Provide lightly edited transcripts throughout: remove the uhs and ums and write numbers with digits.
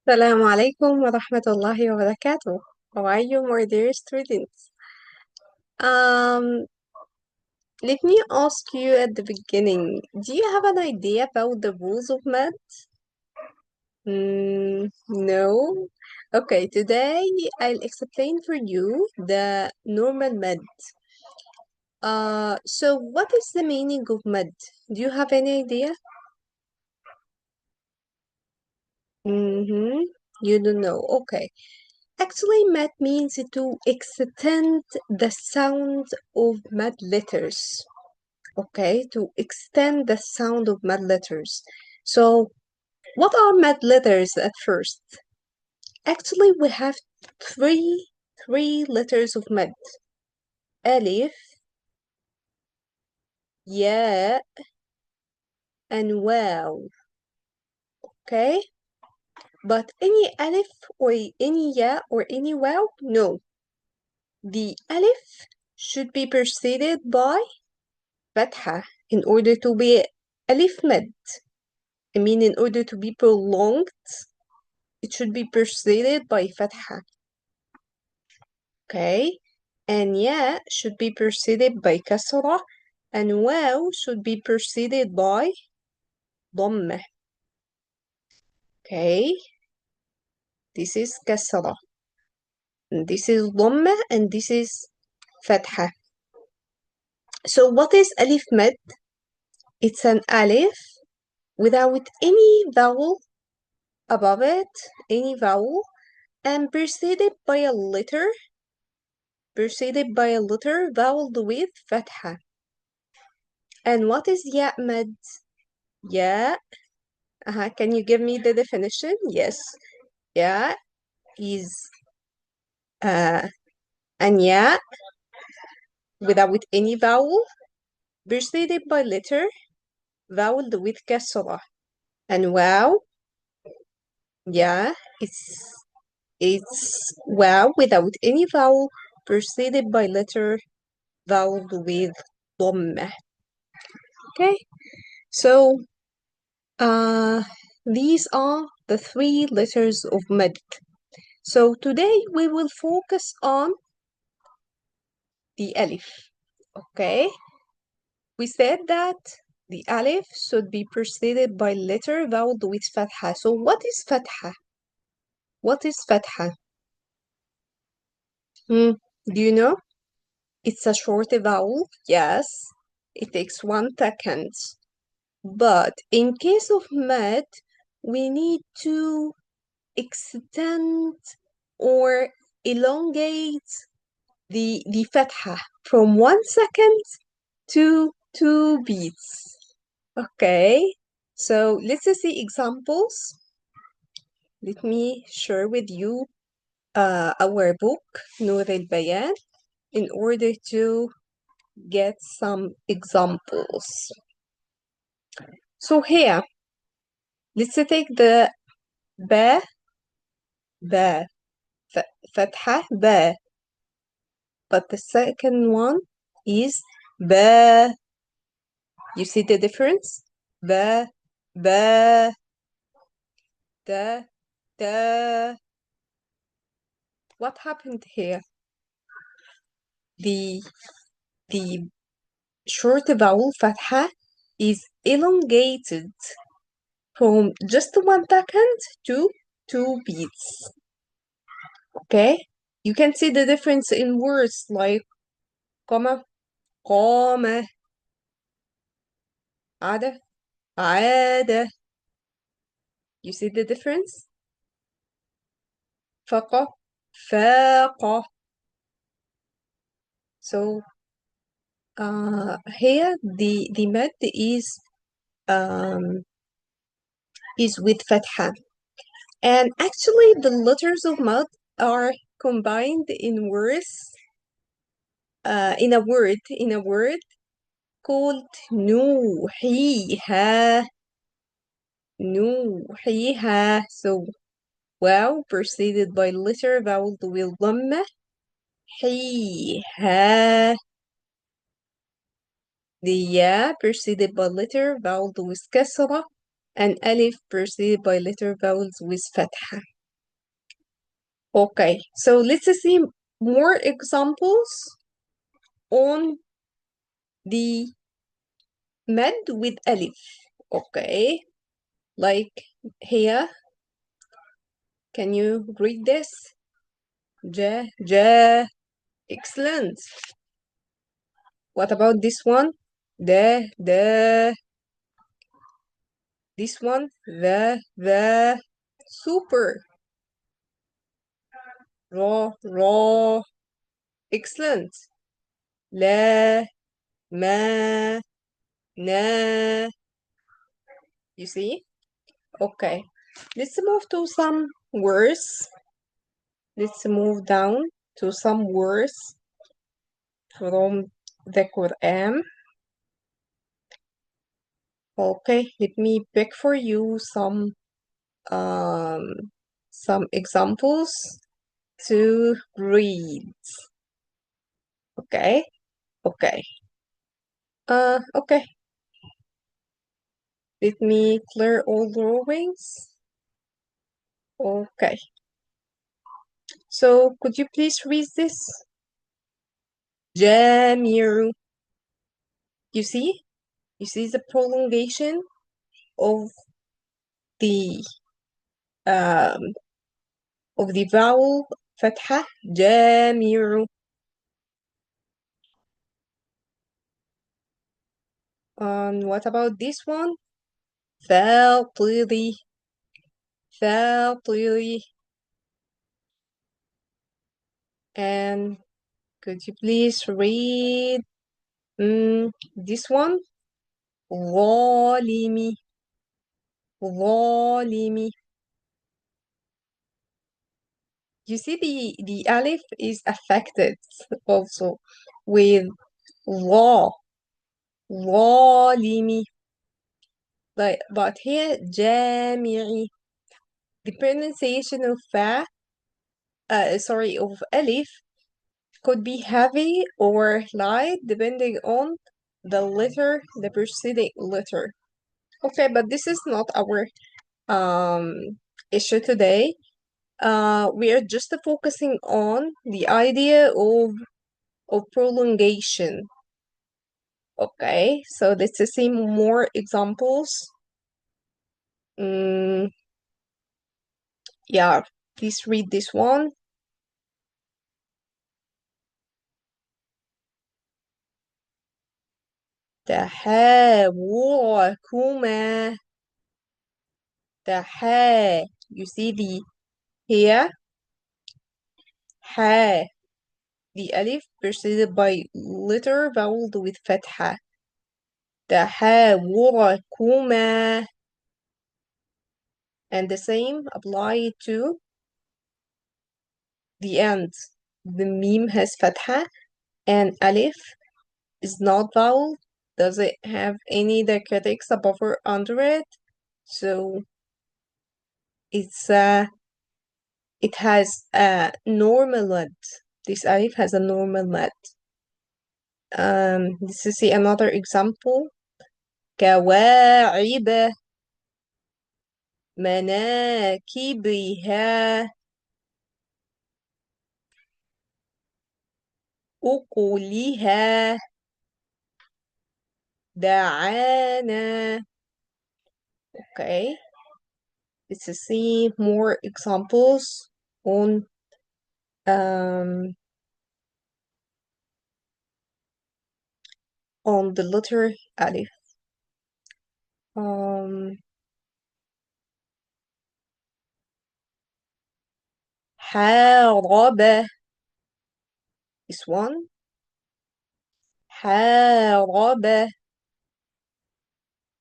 السلام عليكم ورحمة الله وبركاته. How are you, my dear students? Um, Let me ask you at the beginning, do you have an idea about the rules of math? No? Okay, today I'll explain for you the normal mud. So what is the meaning of mud? Do you have any idea? Mm-hmm. You don't know. Okay. Actually, mad means to extend the sound of mad letters. Okay, to extend the sound of mad letters. So, what are mad letters at first? Actually, we have three letters of mad. Alif, Ya, and Waw. Okay, but any Alif or any Ya or any Waw, no. The Alif should be preceded by فتحة in order to be ألف مد. I mean, in order to be prolonged, it should be preceded by فتحة. Okay? And ya should be preceded by كسرة, and واو should be preceded by ضمة. Okay? This is كسرة. And this is ضمة, and this is فتحة. So what is ألف مد? It's an ألف without any vowel above it, any vowel, and preceded by a letter voweled with فتحة. And what is يأمد? يا Can you give me the definition? Yes. يا is uh, an يا without any vowel, preceded by letter voweled with كسرة. And wow, yeah, it's wow without any vowel, preceded by letter voweled with ضمة. Okay, so uh, these are the three letters of mad. So today we will focus on the alif. Okay, we said that the alif should be preceded by letter voweled with fatha. So what is fatha? What is fatha? Do you know? It's a short vowel. Yes, it takes 1 second. But in case of mad, we need to extend or elongate the fatha from 1 second to 2 beats. Okay, so let's see examples. Let me share with you our book, Noor Al-Bayan, in order to get some examples. So here, let's take the ba, ba, fatha, ba. But the second one is ba. You see the difference? Ba, ba, da, da. What happened here? The the short vowel fatha is elongated from just 1 second to 2 beats. Okay? You can see the difference in words like comma, قام, عاد, عاد. You see the difference? فق, فاق. So here the mad is with fatha. And actually the letters of mad are combined in words in a word called نوحيها. نوحيها. So wow preceded by letter vowel with ضمة. حيها. The ya preceded by letter vowel with كسرة. And alif preceded by letter vowels with فتحة. Okay, so let's see more examples on the med with alif. Okay, like here, can you read this? Ja, ja, excellent. What about this one? The, this one, the, super. Raw, excellent. La, ma, na, you see? Okay, let's move to some words. Let's move down to some words from the Quran. Okay, let me pick for you um some examples to read. Okay, okay. Okay. Let me clear all drawings. Okay. So could you please read this? Jamiru. You see? You see the prolongation of the um vowel فتحة جامع. What about this one? فاطري فاطري. And could you please read this one? ظالمي ظالمي. You see the alif is affected also with ظا ظالمي. But here جامعي. The pronunciation of of alif could be heavy or light depending on the preceding letter. Okay, but this is not our issue today. We are just focusing on the idea of prolongation. Okay, so let's see more examples. Mm, yeah, please read this one. تحاوركما تحا. You see the here ha, the alif preceded by letter voweled with fatha. تحاوركما. And the same apply to the end. The meme has fatha and alif is not vowel, doesn't have any diacritics above or under it, so it's it has a normal mud. This alif has a normal mud. This is another example. كواعب مناكبها أكلها دعانا. Okay, let's see more examples um on the letter alif. حارب, this one. حارب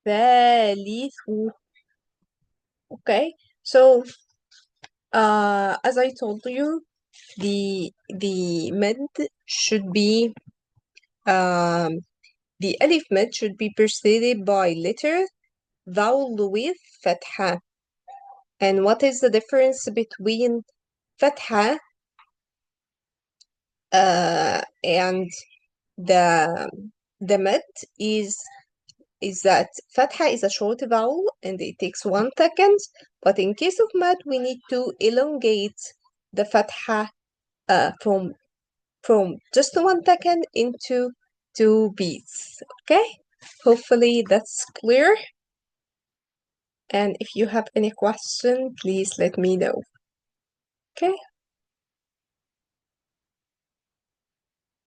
ثالث. Okay, so as I told you, the med should be the alif med should be preceded by letter vowel with fatha. And what is the difference between fatha and the med is that fatha is a short vowel and it takes 1 second, but in case of mad we need to elongate the فتحة from just 1 second into 2 beats. Okay, hopefully that's clear. And if you have any question, please let me know. Okay.